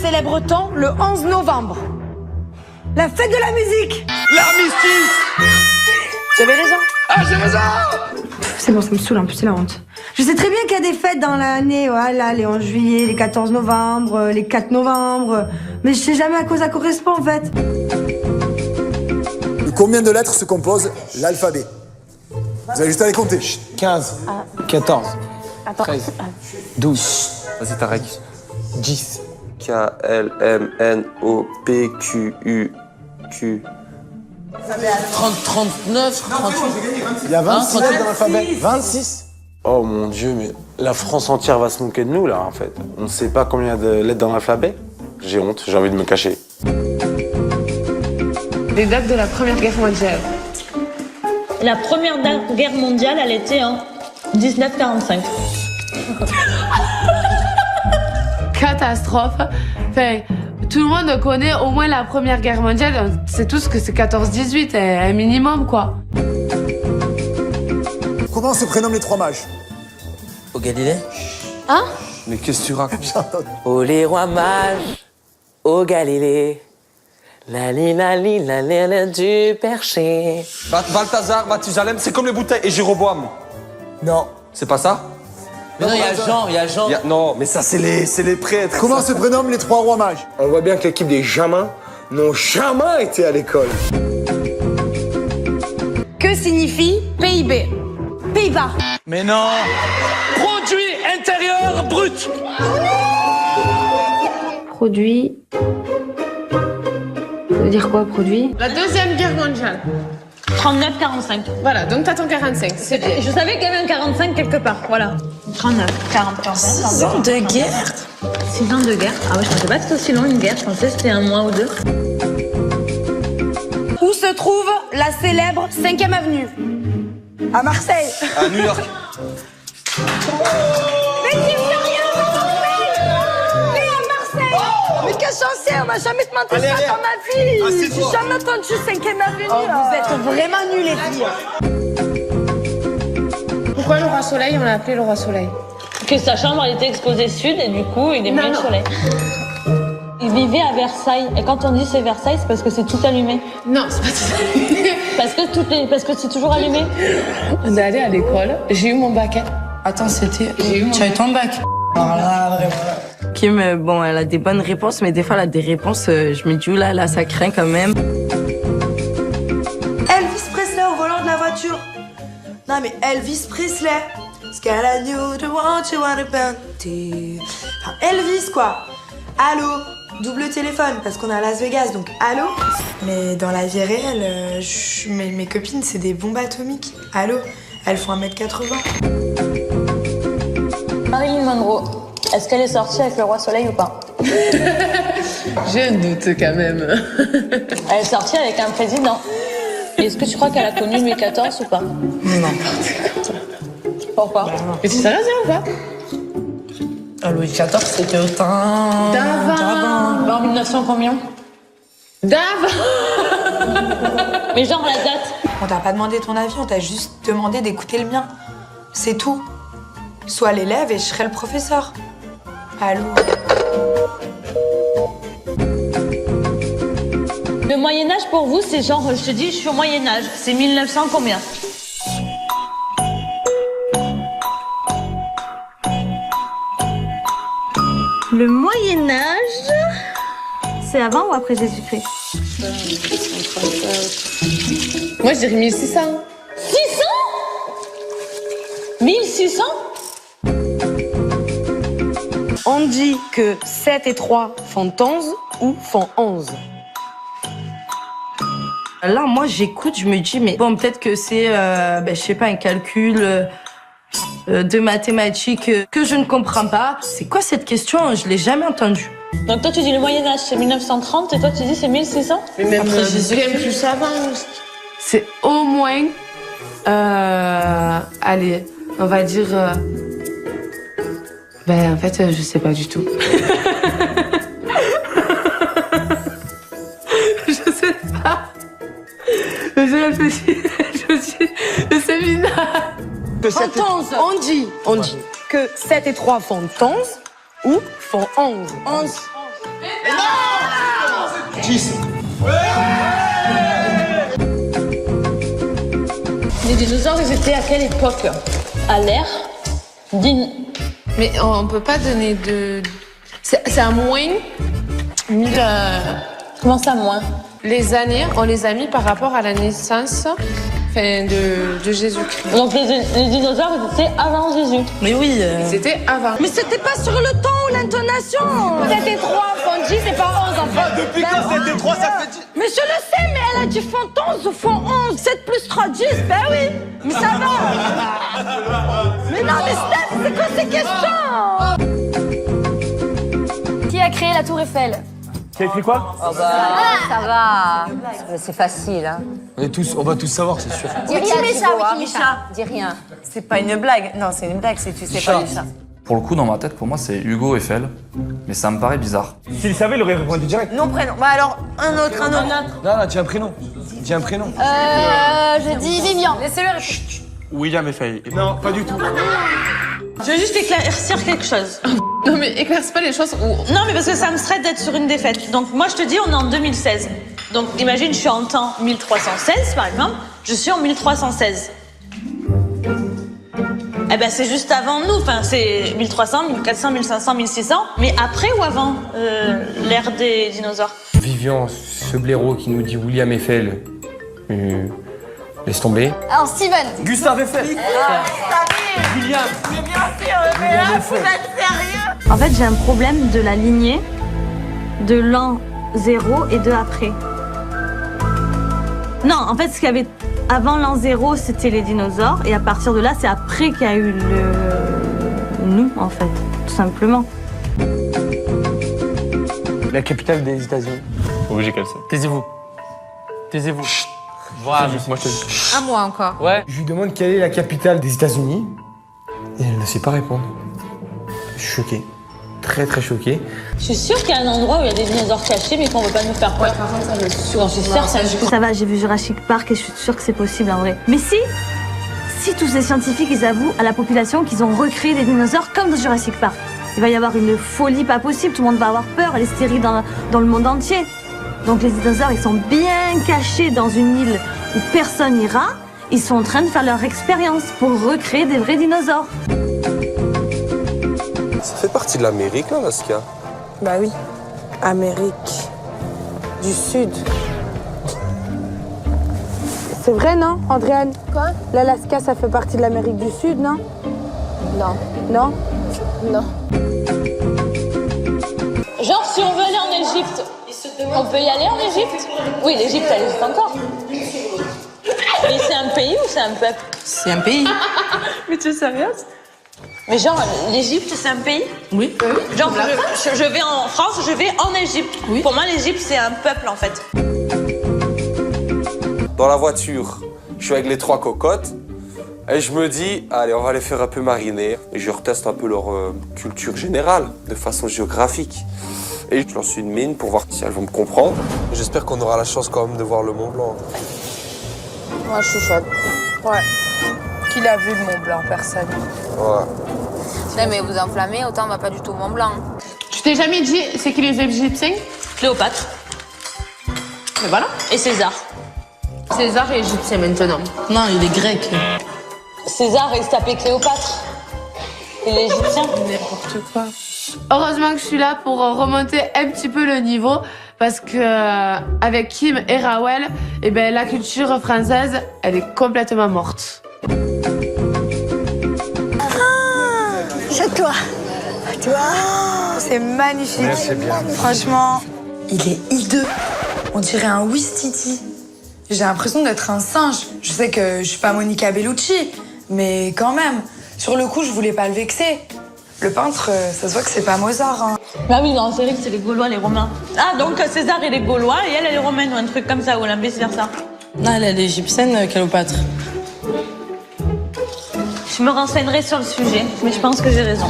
célèbre temps le 11 novembre? La fête de la musique. L'armistice. J'avais raison. Ah, j'ai raison. C'est bon, ça me saoule un peu, c'est la honte. Je sais très bien qu'il y a des fêtes dans l'année, voilà, les 11 juillet, les 14 novembre, les 4 novembre, mais je sais jamais à quoi ça correspond en fait. De combien de lettres se compose l'alphabet? Vous avez juste à les compter. 15, 14, Attends. 13, 12. Vas-y, Tarek. 10. K, L, M, N, O, P, Q, U, Q. 30, 39, 38. Il y a 26 lettres dans l'alphabet. 26. Oh mon Dieu, mais la France entière va se moquer de nous, là, en fait. On ne sait pas combien de lettres dans l'alphabet. J'ai honte, j'ai envie de me cacher. Les dates de la Première Guerre mondiale. La Première Guerre mondiale, elle était en 1945. Catastrophe. Enfin, tout le monde connaît au moins la Première Guerre mondiale. C'est tout ce que c'est 14-18, un minimum, quoi. Comment se prénomment les trois mages? Au Galilée? Hein? Mais qu'est-ce que tu racontes? Oh les rois mages, au Galilée. La du perché. Balthazar, Mathusalem, c'est comme les bouteilles. Et Jéroboam. Non. C'est pas ça? Mais non, il y a Jean. Non, mais ça, c'est les prêtres. Comment se prénomment les trois rois mages? On voit bien que l'équipe des Jamins n'ont jamais été à l'école. Que signifie PIB? Pays-Bas. Mais non. Produit intérieur brut. Produit. Ça veut dire quoi, produit? La Deuxième Guerre mondiale. 39-45. Voilà, donc t'attends 45, c'est bien. Je savais qu'il y avait un 45 quelque part, voilà. 39, 40, 45. 6 ans de guerre. 6 ans de guerre. Ah ouais, je pensais pas que c'était aussi long une guerre, je pensais que c'était un mois ou deux. Où se trouve la célèbre 5e avenue? À Marseille. À New York. Mais dis rien, mais à Marseille. Mais quelle chance, on m'a jamais demandé ça dans ma vie. J'ai jamais entendu 5e avenue. Oh, vous êtes vraiment nuls les filles. Pourquoi le roi Soleil, on l'a appelé le roi Soleil? Que sa chambre elle était exposée sud et du coup il aimait le soleil. Il vivait à Versailles et quand on dit c'est Versailles c'est parce que c'est tout allumé. Non, c'est pas tout. Parce que c'est toujours allumé. On est allé à l'école, j'ai eu mon bac. Attends, c'était... Tu as eu ton bac? Alors là, vraiment... Kim, bon, elle a des bonnes réponses, mais des fois, elle a des réponses, je me dis, oula, là, ça craint quand même. Elvis Presley au volant de la voiture. Non mais Elvis Presley. Scala knew the want you wanna burn. Enfin, Elvis quoi. Allô, double téléphone parce qu'on est à Las Vegas donc allô. Mais dans la vie réelle, mes copines c'est des bombes atomiques. Allô, elles font 1m80. Marilyn Monroe, est-ce qu'elle est sortie avec le roi Soleil ou pas? J'ai un doute quand même. Elle est sortie avec un président. Est-ce que tu crois qu'elle a connu Louis XIV ou pas? Non. Pourquoi? Mais tu sais rien ou pas? Louis XIV, c'était au temps... D'avant. En 1900 combien? D'avant. Mais genre la date. On t'a pas demandé ton avis, on t'a juste demandé d'écouter le mien. C'est tout. Sois l'élève et je serai le professeur. Allô. Le Moyen-Âge pour vous, c'est genre, je te dis, je suis au Moyen-Âge. C'est 1900 combien? Le Moyen-Âge, c'est avant ou après Jésus-Christ? Moi, je dirais 1600. 600? 1600? On dit que 7 et 3 font 11 ou font 11. Là, moi, j'écoute, je me dis, mais bon, peut-être que c'est, je sais pas, un calcul de mathématiques que je ne comprends pas. C'est quoi cette question? Je l'ai jamais entendue. Donc toi, tu dis le Moyen-Âge, c'est 1930 et toi, tu dis c'est 1600? Mais même Après Jésus. bien plus avant. C'est au moins... allez, on va dire... en fait, je sais pas du tout. Je sais pas. J'ai réfléchi. Je me suis... Le séminaire. Font 11. On dit que 7 et 3 font 11 ou font 11. 11. Les dinosaures, ils étaient à quelle époque? À l'ère Mais on peut pas donner de... C'est à moins 1000... Comment ça, moins? Les années, on les a mis par rapport à la naissance de Jésus-Christ. Donc les dinosaures, ils étaient avant Jésus. Mais oui. C'était avant. Mais c'était pas sur le ton ou l'intonation. C'était 3 font 10, c'est pas 11 en fait. Depuis quand c'était 3, ça fait 10? Mais je le sais, mais elle a dit font 11 ou font 11. 7 plus 3, 10, ben oui. Mais ça va. Mais non, mais Steph, c'est quoi ces questions? Qui a créé la Tour Eiffel? Qui a écrit quoi? Oh bah, ça va. C'est facile, hein. On va tous savoir, c'est sûr. Dis rien, Wikimisha. Dis rien. C'est pas une blague. Non, c'est une blague, tu sais pas ça. Pour le coup, dans ma tête, pour moi, c'est Hugo Eiffel. Mais ça me paraît bizarre. S'il savait, il aurait répondu direct. Non, prénom. Bah alors, un autre. Non, dis un prénom. Dis un prénom. Je dis Vivian. Laissez-le répondre. William Eiffel. Non, pas du tout. Je vais juste éclaircir quelque chose. Non mais éclaircis pas les choses où... Non, mais parce que ça me stresse d'être sur une défaite. Donc moi, je te dis, on est en 2016. Donc imagine, je suis en temps 1316, par exemple. Je suis en 1316. Eh ben, c'est juste avant nous. Enfin, c'est 1300, 1400, 1500, 1600. Mais après ou avant l'ère des dinosaures? Vivian, ce blaireau qui nous dit William Eiffel. Laisse tomber. Alors Steven. Gustave Eiffel. William. Mais bien sûr, mais là, vous êtes sérieux? En fait, j'ai un problème de la lignée de l'an 0 et de après. Non, en fait, ce qu'il y avait avant l'an 0, c'était les dinosaures. Et à partir de là, c'est après qu'il y a eu nous, en fait, tout simplement. La capitale des États-Unis. Oui, j'ai qu'elle sait. Taisez-vous. Taisez-vous. Voilà, moi je te dis. À moi encore. Ouais. Je lui demande quelle est la capitale des États-Unis et elle ne sait pas répondre. Je suis choqué. Très très choqué. Je suis sûre qu'il y a un endroit où il y a des dinosaures cachés, mais qu'on veut pas nous faire peur. Par contre, ça me J'en suis certaine. Ça va, j'ai vu Jurassic Park et je suis sûre que c'est possible en vrai. Mais si tous ces scientifiques, ils avouent à la population qu'ils ont recréé des dinosaures comme dans Jurassic Park, il va y avoir une folie pas possible, tout le monde va avoir peur, elle est stérile dans le monde entier. Donc les dinosaures, ils sont bien cachés dans une île où personne n'ira. Ils sont en train de faire leur expérience pour recréer des vrais dinosaures. Ça fait partie de l'Amérique, l'Alaska. Bah oui, Amérique du Sud. C'est vrai, non, Andréane? Quoi? L'Alaska, ça fait partie de l'Amérique du Sud, non? Non. Non? Non. Genre, si on veut aller en Égypte, on peut y aller en Égypte? Oui, l'Égypte, elle existe encore. Mais c'est un pays ou c'est un peuple? C'est un pays. Mais tu es sérieuse? Mais genre, l'Égypte, c'est un pays? Oui. Genre, je vais en France, je vais en Égypte. Oui. Pour moi, l'Égypte, c'est un peuple, en fait. Dans la voiture, je suis avec les 3 cocottes et je me dis, allez, on va les faire un peu mariner. Et je reteste un peu leur culture générale, de façon géographique. Et je lance une mine pour voir si elles vont me comprendre. J'espère qu'on aura la chance quand même de voir le Mont Blanc. Moi, je suis chaude. Ouais. Qui l'a vu, le Mont Blanc? Personne. Ouais. Non mais vous enflammez, autant on va pas du tout au Mont Blanc. Tu t'es jamais dit, c'est qui les Égyptiens? Cléopâtre. Mais voilà. Et César. César est égyptien maintenant. Non, il est grec. César, il s'appelait Cléopâtre. Et l'Égyptien. N'importe quoi. Heureusement que je suis là pour remonter un petit peu le niveau parce que avec Kim et Rawel, eh ben, la culture française, elle est complètement morte. Jette-toi. Tu vois, c'est magnifique. Merci bien. Franchement, il est hideux. On dirait un Ouistiti. J'ai l'impression d'être un singe. Je sais que je suis pas Monica Bellucci, mais quand même, sur le coup, je voulais pas le vexer. Le peintre, ça se voit que c'est pas Mozart. Hein. Ah oui, dans la série, c'est les Gaulois, les Romains. Ah, donc César, il est Gaulois et elle est romaine ou un truc comme ça, ou vice-versa. Non, elle est égyptienne, Cléopâtre. Je me renseignerai sur le sujet, mais je pense que j'ai raison.